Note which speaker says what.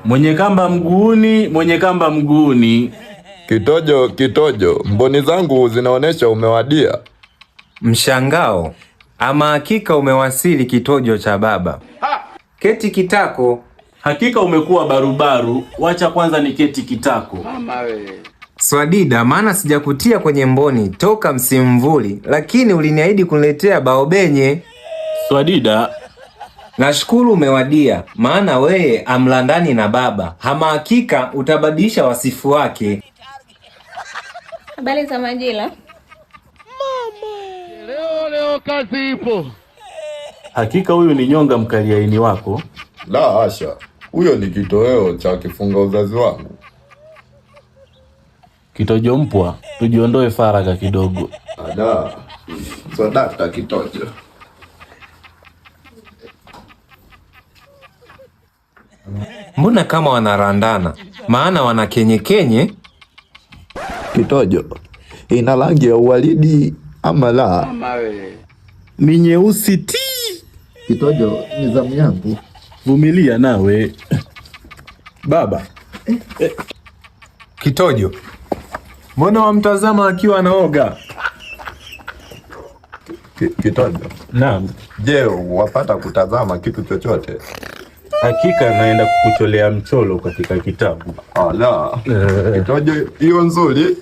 Speaker 1: Mwenye kamba mguuni, mwenye kamba mguuni.
Speaker 2: Kitojo, mboni zangu zinaonesha umewadia.
Speaker 3: Mshangao, ama hakika umewasili kitojo cha baba. Keti kitako.
Speaker 1: Hakika umekuwa barubaru, wacha kwanza ni keti kitako.
Speaker 4: Mama we.
Speaker 3: Swadida, maana sijakutia kwenye mboni toka msimvuli, lakini uliniahidi kuniletea baobenye.
Speaker 1: Swadida,
Speaker 3: nashukuru umewadia, maana weye amlandani na baba. Hama hakika utabadilisha wasifu wake.
Speaker 5: Habari za majira?
Speaker 4: Mama. Leo kazi ipo.
Speaker 1: hakika huyu ni nyonga mkaliaini wako.
Speaker 2: La asha, huyo ni kitoweo cha kifunga uzazi wangu.
Speaker 1: Kitojo mpwa, tujiondoe faraka kidogo.
Speaker 2: Ada, swadakta kitojo.
Speaker 3: Mbona kama wanarandana, maana wana kenye?
Speaker 2: Kitojo, ina rangi ya uwaridi ama la?
Speaker 4: Mama we.
Speaker 1: Ni nyeusi ti.
Speaker 2: Kitojo, ni zamu yangu.
Speaker 1: Vumilia nawe. Baba.
Speaker 3: Kitojo, mbona wamtazama akiwa anaoga?
Speaker 2: Kitojo.
Speaker 1: Naam.
Speaker 2: Je, wapata kutazama kitu chochote?
Speaker 1: Hakika naenda kukucholea mcholo katika kitabu.
Speaker 2: Ala. Kitojo, hiyo nzuri.